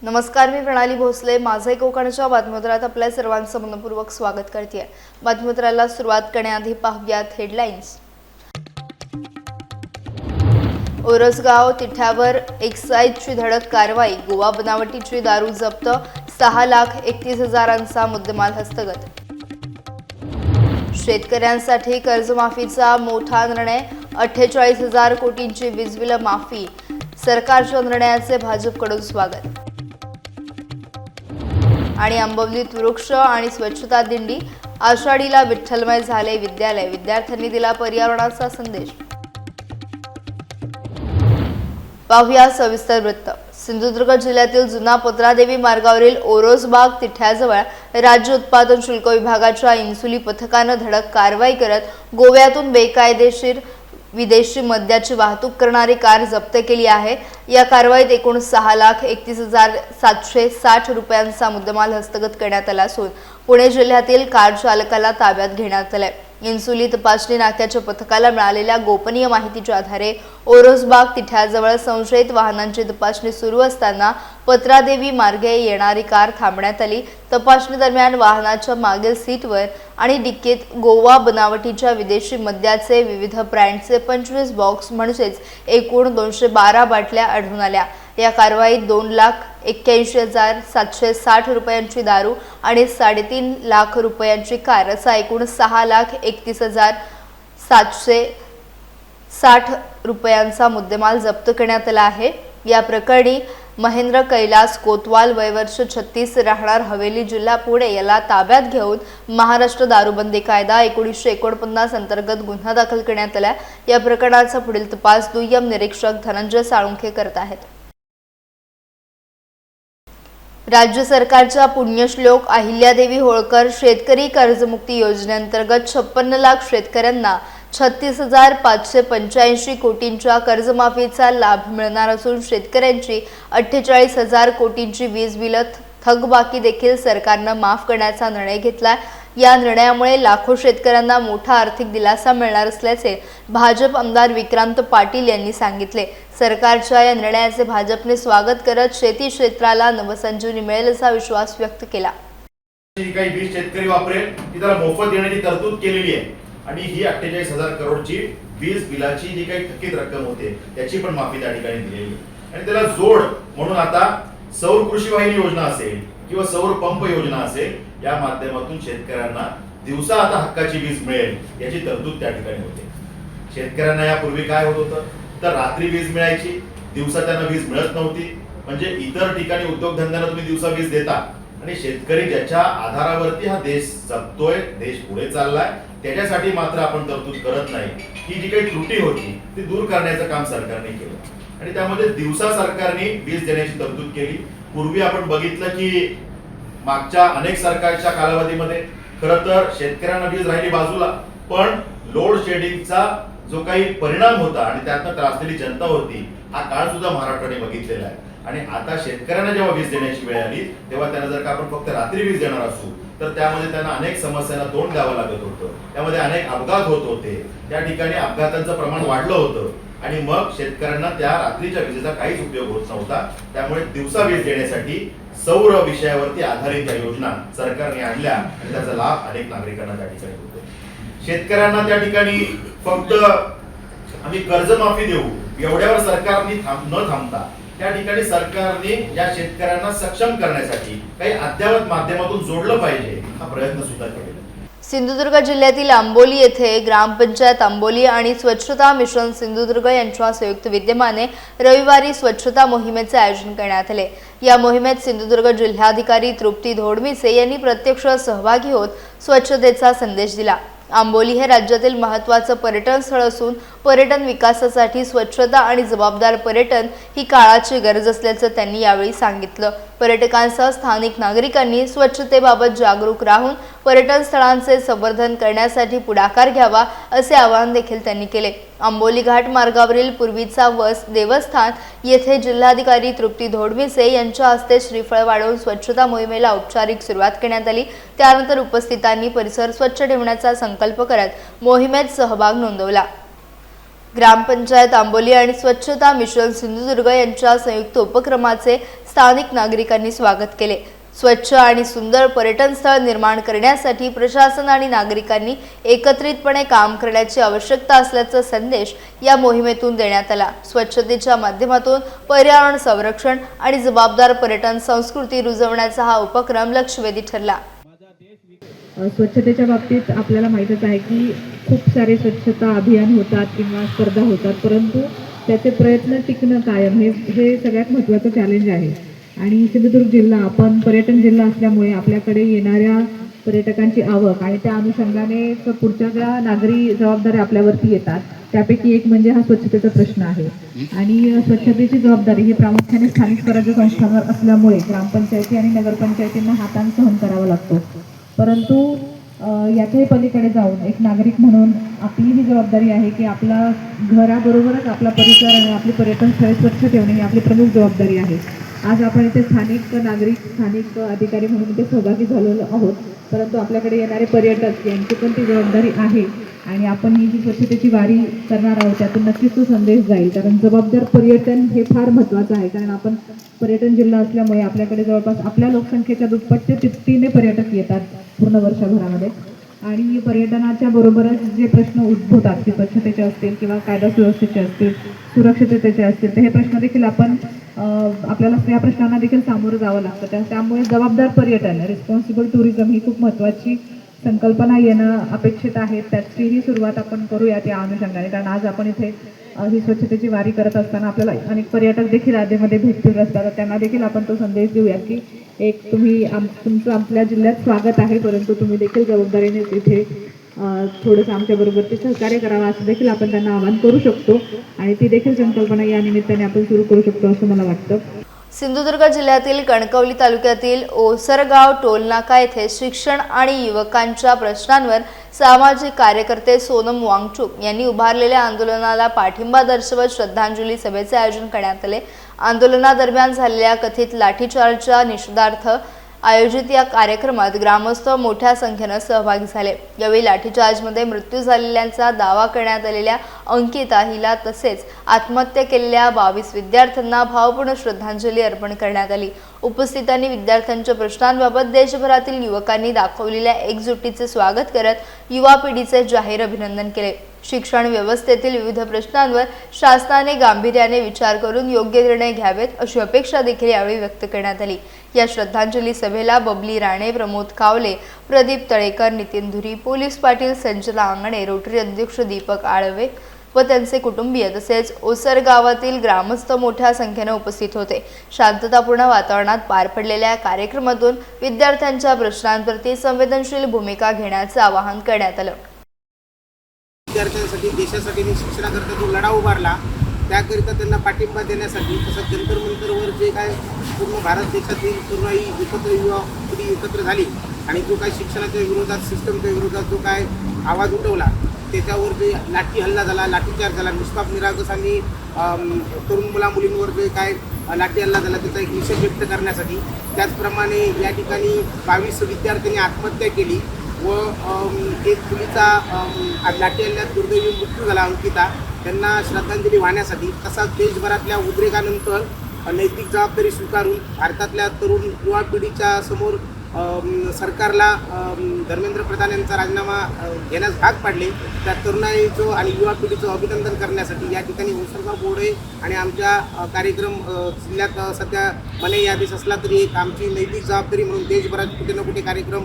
नमस्कार, मी प्रणाली भोसले. माझे कोकणच्या बातमीपत्रात आपल्या सर्वांचं मनपूर्वक स्वागत करते. बातमीपत्राला सुरुवात करण्याआधी पाहूयात हेडलाईन्स. ओरसगाव तिठ्यावर एक्साईजची धडक कारवाई. गोवा बनावटीची दारू जप्त. 6,31,000चा मुद्देमाल हस्तगत. शेतकऱ्यांसाठी कर्जमाफीचा मोठा निर्णय. 48,000 कोटींची वीज बिल माफी. सरकारच्या निर्णयाचे भाजपकडून स्वागत. आणि आंबवलीत वृक्ष आणि स्वच्छता दिंडी. आषाढीला विठ्ठलमय झाले विद्यालय. विद्यार्थ्यांनी दिला पर्यावरणाचा संदेश. पाहूया सविस्तर वृत्त. सिंधुदुर्ग जिल्ह्यातील जुना पत्रादेवी मार्गावरील ओरोसबाग तिठ्याजवळ राज्य उत्पादन शुल्क विभागाच्या इन्सुली पथकानं धडक कारवाई करत गोव्यातून बेकायदेशीर विदेशी मद्याची वाहतूक करणारी कार जप्त केली आहे. या कारवाईत एकूण 6,31,760 रुपयांचा मुद्देमाल हस्तगत करण्यात आला असून पुणे जिल्ह्यातील कार चालकाला ताब्यात घेण्यात आले. इन्सुली तपासणी नाक्याच्या पथकाला मिळालेल्या गोपनीय माहितीच्या आधारे ओरोसबाग तिठ्याजवळ संशयित वाहनांची तपासणी सुरू असताना पत्रादेवी मार्गे येणारी कार थांबण्यात आली. तपासणी दरम्यान वाहनाच्या मागील सीटवर आणि डिक्कीत गोवा बनावटीच्या विदेशी मद्याचे विविध ब्रँडचे 25 बॉक्स म्हणजेच एकूण 212 बाटल्या आढळून आल्या. या कारवाईत 2,81,760 रुपयांची दारू आणि 3.5 लाख रुपयांची कार असा एकूण 6,31,760 रुपयांचा मुद्देमाल जप्त करण्यात आला आहे. या प्रकरणी महेंद्र कैलास कोतवाल वय वर्ष 36 राहणार हवेली जिल्हा पुणे याला ताब्यात घेऊन महाराष्ट्र दारूबंदी कायदा 1949 अंतर्गत गुन्हा दाखल करण्यात आला. या प्रकरणाचा पुढील तपास दुय्यम निरीक्षक धनंजय साळुंखे करत आहेत. राज्य सरकारच्या पुण्यश्लोक अहिल्यादेवी होळकर शेतकरी कर्जमुक्ती योजनेअंतर्गत 56 लाख शेतकऱ्यांना 36,585 कोटींच्या कर्जमाफीचा लाभ मिळणार असून शेतकऱ्यांची 48,000 कोटींची वीज बिल थकबाकी देखील सरकारनं माफ करण्याचा निर्णय घेतला. या निर्णयामुळे लाखो शेतकऱ्यांना मोठा आर्थिक दिलासा मिळणार असल्याचे भाजप आमदार विक्रांत पाटील यांनी सांगितले. सरकारच्या या निर्णयाचे भाजपने स्वागत करत शेती क्षेत्राला नवसंजीवनी मिळेल असा विश्वास व्यक्त केला. काही वीज शेतकरी वापरेल ती त्याला मोफत देण्याची तरतूद केलेली आहे आणि ही 48,000 करोडची वीज बिलाची जी काही थकीत रक्कम होते त्याची पण माफी त्या ठिकाणी दिलेली आहे. आणि त्याला जोड म्हणून आता सौर कृषी वाहिनी योजना असेल किंवा सौर पंप योजना असेल या माध्यमातून शेतकऱ्यांना दिवसा आता हक्काची वीज मिळेल याची तरतूद त्या ठिकाणी होते. शेतकऱ्यांना यापूर्वी काय होत होतं तर रात्री वीज मिळायची, दिवसा त्यांना वीज मिळत नव्हती. म्हणजे इतर ठिकाणी उद्योगधंद्यांना तुम्ही दिवसा वीज देता आणि शेतकरी ज्याच्या आधारावरती हा देश जगतोय, देश पुढे चाललाय, त्याच्यासाठी मात्र आपण तरतूद करत नाही. ही जी काही त्रुटी होती ती दूर करण्याचं काम सरकारने केलं आणि त्यामध्ये दिवसा सरकारने वीज देण्याची तरतूद केली. पूर्वी आपण बघितलं की मागच्या अनेक सरकारच्या कालावधीमध्ये खरं तर शेतकऱ्यांना वीज राहिली बाजूला, पण लोड शेडिंगचा जो काही परिणाम होता आणि त्यातनं त्रासलेली जनता होती हा काळ सुद्धा महाराष्ट्राने बघितलेला आहे. आणि आता शेतकऱ्यांना जेव्हा वीज देण्याची वेळ आली तेव्हा त्यांना जर का आपण फक्त रात्री वीज देणार असू तर त्यामध्ये त्यांना अनेक समस्यांना तोंड द्यावं लागत होतं, त्यामध्ये अनेक अपघात होत होते, त्या ठिकाणी अपघातांचं प्रमाण वाढलं होतं आणि मग शेतकऱ्यांना त्या रात्रीच्या विजेचा काहीच उपयोग होत नव्हता. त्यामुळे दिवसा वीज देण्यासाठी सौर विषयावरती आधारित या योजना सरकारने आणल्या आणि त्याचा लाभ अनेक नागरिकांना त्या ठिकाणी होतो. शेतकऱ्यांना त्या ठिकाणी फक्त आम्ही कर्जमाफी देऊ एवढ्यावर सरकारने न थांबता त्या ठिकाणी सरकारने या शेतकऱ्यांना सक्षम करण्यासाठी काही अद्ययावत माध्यमातून जोडलं पाहिजे हा प्रयत्न सुद्धा केलेला. सिंधुदुर्ग जिल्ह्यातील आंबोली येथे ग्रामपंचायत आंबोली आणि स्वच्छता मिशन सिंधुदुर्ग यांच्या संयुक्त विद्यमाने रविवारी स्वच्छता मोहिमेचे आयोजन करण्यात आले. या मोहिमेत सिंधुदुर्ग जिल्हाधिकारी तृप्ती धोडमिसे यांनी प्रत्यक्ष सहभागी होत स्वच्छतेचा संदेश दिला. आंबोली हे राज्यातील महत्त्वाचं पर्यटन स्थळ असून पर्यटन विकासासाठी स्वच्छता आणि जबाबदार पर्यटन ही काळाची गरज असल्याचं त्यांनी यावेळी सांगितलं. पर्यटकांसह स्थानिक नागरिकांनी स्वच्छतेबाबत जागरूक राहून पर्यटन स्थळांचे संवर्धन करण्यासाठी पुढाकार घ्यावा असे आवाहन देखील त्यांनी केले. आंबोली घाट मार्गावरील पूर्वीचा वस देवस्थान येथे जिल्हाधिकारी तृप्ती धोडमिसे यांच्या हस्ते श्रीफळ वाढवून स्वच्छता मोहिमेला औपचारिक सुरुवात करण्यात आली. त्यानंतर उपस्थितांनी परिसर स्वच्छ ठेवण्याचा संकल्प करत मोहिमेत सहभाग नोंदवला. ग्रामपंचायत आंबोली आणि स्वच्छता मिशन सिंधुदुर्ग यांच्या संयुक्त उपक्रमाचे स्थानिक नागरिकांनी स्वागत केले। स्वच्छ आणि सुंदर पर्यटन स्थळ निर्माण करण्यासाठी प्रशासन आणि नागरिकांनी एकत्रितपणे काम करण्याची आवश्यकता असल्याचा संदेश या मोहिमेतून देण्यात आला। स्वच्छतेच्या माध्यमातून पर्यावरण संरक्षण आणि जबाबदार पर्यटन संस्कृती रुजवण्याचा हा उपक्रम लक्षवेधी ठरला। स्वच्छतेच्या बाबतीत आपल्याला माहीतच आहे की खूप सारे स्वच्छता अभियान होतात किंवा स्पर्धा होतात, परंतु त्याचे प्रयत्न टिकणं कायम हे सगळ्यात महत्त्वाचं चॅलेंज आहे। आणि सिंधुदुर्ग जिल्हा आपण पर्यटन जिल्हा असल्यामुळे आपल्याकडे येणाऱ्या पर्यटकांची आवक आणि त्या अनुषंगाने पुढच्या ज्या नागरी जबाबदाऱ्या आपल्यावरती येतात त्यापैकी एक म्हणजे हा स्वच्छतेचा प्रश्न आहे। आणि स्वच्छतेची जबाबदारी ही प्रामुख्याने स्थानिक स्वराज्य संस्थांवर असल्यामुळे ग्रामपंचायती आणि नगरपंचायतींना हाताने सहन करावा लागतो, परंतु याच्याही पलीकडे जाऊन एक नागरिक म्हणून आपली ही जबाबदारी आहे की आपला घराबरोबरच आपला परिसर आणि आपली पर्यटन स्थळे स्वच्छ ठेवणे ही आपली प्रमुख जबाबदारी आहे। आज आपण इथे स्थानिक नागरिक स्थानिक अधिकारी म्हणून इथे सहभागी झालेलो आहोत, परंतु आपल्याकडे येणारे पर्यटक यांची पण ती जबाबदारी आहे आणि आपण ही जी स्वच्छतेची वारी करणार आहोत त्यातून नक्कीच तो संदेश जाईल। कारण जबाबदार पर्यटन हे फार महत्त्वाचं आहे, कारण आपण पर्यटन जिल्हा असल्यामुळे आपल्याकडे जवळपास आपल्या लोकसंख्येच्या दुप्पट ते तिप्पटीने पर्यटक येतात पूर्ण वर्षभरामध्ये। आणि पर्यटनाच्या बरोबरच जे प्रश्न उद्भवतात की स्वच्छतेचे असतील किंवा कायदा सुव्यवस्थेचे असतील, सुरक्षिततेचे असतील, तर हे प्रश्न देखील आपल्याला या प्रश्नांना देखील सामोरं जावं लागतं। त्यामुळे जबाबदार पर्यटन रिस्पॉन्सिबल टुरिझम ही खूप महत्त्वाची संकल्पना येणं अपेक्षित आहे। त्याचीही सुरुवात आपण करूया त्या अनुषंगाने, कारण आज आपण इथे ही स्वच्छतेची वारी करत असताना आपल्याला अनेक पर्यटक देखील आधीमध्ये भेटतील असतात, त्यांना देखील आपण तो संदेश देऊया की एक तुमचं आपल्या जिल्ह्यात स्वागत आहे, परंतु तुम्ही देखील जबाबदारीने तिथे थोडंसं आमच्याबरोबर ते सहकार्य करावं असं देखील आपण त्यांना आवाहन करू शकतो आणि ती देखील संकल्पना या निमित्ताने आपण सुरू करू शकतो असं मला वाटतं। सिंधुदुर्ग जिल्ह्यातील कणकवली तालुक्यातील ओसरगाव टोलनाका येथे शिक्षण आणि युवकांच्या प्रश्नांवर सामाजिक कार्यकर्ते सोनम वांगचुक यांनी उभारलेल्या आंदोलनाला पाठिंबा दर्शवत श्रद्धांजली सभेचे आयोजन करण्यात आले। आंदोलनादरम्यान झालेल्या कथित लाठीचार्जच्या निषेधार्थ आयोजित या कार्यक्रमात ग्रामस्थ मोठ्या संख्येने सहभागी झाले। यावेळी लाठीचार्जमध्ये मृत्यू झालेल्यांचा दावा करण्यात आलेल्या अंकिता हिला तसेच आत्महत्या केलेल्या 22 विद्यार्थ्यांना भावपूर्ण श्रद्धांजली अर्पण करण्यात आली। उपस्थितांनी विद्यार्थ्यांच्या प्रश्नांबाबत देशभरातील युवकांनी दाखवलेल्या एकजुटीचे स्वागत करत युवा पिढीचे जाहीर अभिनंदन केले। शिक्षण व्यवस्थेतील विविध प्रश्नांवर शासनाने गांभीर्याने विचार करून योग्य निर्णय घ्यावेत अशी अपेक्षा देखील यावेळी व्यक्त करण्यात आली। या श्रद्धांजली सभेला बबली राणे, प्रमोद कावले, प्रदीप तळेकर, नितीन धुरी, पोलीस पाटील संजना आंगणे, रोटरी अध्यक्ष दीपक आळवे व त्यांचे कुटुंबीय तसेच ओसर गावातील ग्रामस्थ मोठ्या संख्येने उपस्थित होते। शांततापूर्ण वातावरणात पार पडलेल्या कार्यक्रमातून विद्यार्थ्यांच्या प्रश्नांप्रती संवेदनशील भूमिका घेण्याचे आवाहन करण्यात आलं। विद्यार्थ्यांसाठी देशासाठी शिक्षणाकरता जो लढा उभारला त्याकरिता त्यांना पाठिंबा देण्यासाठी तसंच जंतर मंतरवर जे काय पूर्ण भारत देशातील तरुणाई एकत्र युवा पिढी एकत्र झाली आणि जो काय शिक्षणाच्या विरोधात सिस्टमच्या विरोधात जो काय आवाज उठवला त्याच्यावर जे लाठी हल्ला झाला, लाठीचार्ज झाला, निष्पाप निरागसांनी तरुण मुलामुलींवर जे काय लाठी हल्ला झाला त्याचा एक निषेध व्यक्त करण्यासाठी, त्याचप्रमाणे या ठिकाणी 22 विद्यार्थ्यांनी आत्महत्या केली व एक मुलीचा लाठी हल्ल्यात दुर्दैवी मृत्यू झाला अंकिता, त्यांना श्रद्धांजली वाहण्यासाठी। तसाच देशभरातल्या उद्रेकानंतर नैतिक जबाबदारी स्वीकारून भारतातल्या तरुण युवा पिढीच्या समोर सरकारला धर्मेंद्र प्रधान यांचा राजीनामा घेण्यास भाग पाडले। त्या तरुणाईचं आणि युवा पिढीचं अभिनंदन करण्यासाठी या ठिकाणी ओसरगाव बोर्डे आणि आमच्या कार्यक्रम जिल्ह्यात सध्या मनाई आदेश असला तरी एक आमची नैतिक जबाबदारी म्हणून देशभरात कुठे ना कुठे कार्यक्रम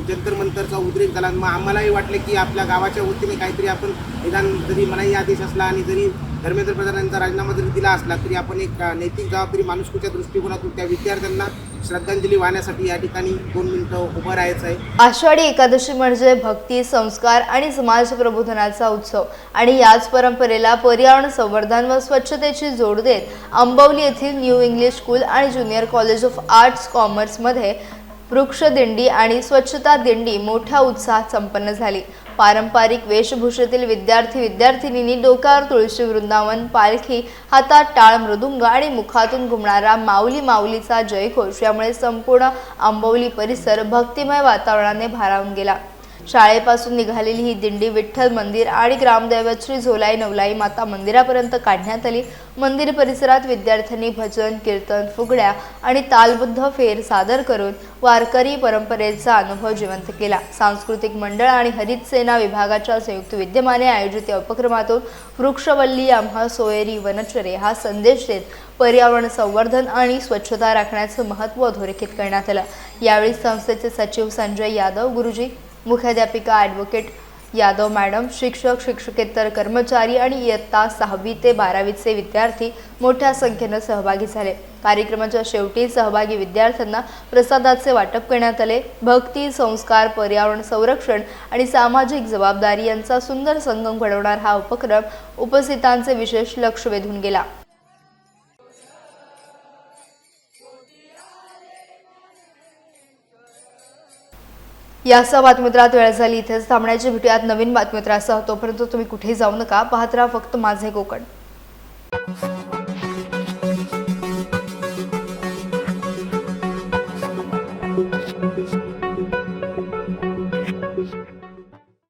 जंतर मंतरचा उद्रेक झाला। मग आम्हालाही वाटलं की आपल्या गावाच्या वतीने काहीतरी आपण निदान जरी मनाई आदेश असला आणि जरी धर्मेंद्र प्रधान यांचा राजीनामा जरी दिला असला तरी आपण एक नैतिक जबाबदारी माणुसकीच्या दृष्टिकोनातून त्या विद्यार्थ्यांना श्रद्धांजली वाहण्यासाठी या ठिकाणी 2 मिनिटं उभं राहायचं आहे। आषाढी एकादशी म्हणजे भक्ती, संस्कार आणि समाज प्रबोधनाचा उत्सव आणि याच परंपरेला पर्यावरण संवर्धन व स्वच्छतेची जोड देत आंबवली येथील न्यू इंग्लिश स्कूल आणि ज्युनियर कॉलेज ऑफ आर्ट्स कॉमर्समध्ये वृक्ष दिंडी आणि स्वच्छता दिंडी मोठ्या उत्साहात संपन्न झाली। पारंपरिक वेशभूषेतील विद्यार्थी-विद्यार्थिनींनी डोक्यावर तुळशी वृंदावन, पालखी, हातात टाळ मृदुंग आणि मुखातून घुमणारा माऊली माऊलीचा जयघोष यामुळे संपूर्ण आंबवली परिसर भक्तिमय वातावरणाने भारावून गेला। शाळेपासून निघालेली ही दिंडी विठ्ठल मंदिर आणि ग्रामदैवत श्री झोलाई नवलाई माता मंदिरापर्यंत काढण्यात आली। मंदिर परिसरात विद्यार्थ्यांनी भजन, कीर्तन, फुगड्या आणि तालबद्ध फेर सादर करून वारकरी परंपरेचा अनुभव जिवंत केला। सांस्कृतिक मंडळ आणि हरित सेना विभागाच्या संयुक्त विद्यमाने आयोजित या उपक्रमातून वृक्षवल्ली आम्हा सोयरी वनचरे हा संदेश देत पर्यावरण संवर्धन आणि स्वच्छता राखण्याचं महत्त्व अधोरेखित करण्यात आलं। यावेळी संस्थेचे सचिव संजय यादव गुरुजी, मुख्याध्यापिका ॲडव्होकेट यादव मॅडम, शिक्षक, शिक्षकेतर कर्मचारी आणि इयत्ता 6वी ते 12वीचे विद्यार्थी मोठ्या संख्येनं सहभागी झाले। कार्यक्रमाच्या शेवटी सहभागी विद्यार्थ्यांना प्रसादाचे वाटप करण्यात आले। भक्ती, संस्कार, पर्यावरण संरक्षण आणि सामाजिक जबाबदारी यांचा सुंदर संगम घडवणार हा उपक्रम उपस्थितांचे विशेष लक्ष वेधून गेला। यासह बातमीपत्रात वेळ झाली इथेच थांबण्याची। भेटूयात नवीन बातमीपत्रासह। तोपर्यंत तुम्ही कुठेही जाऊ नका, पाहत राहा फक्त माझे कोकण।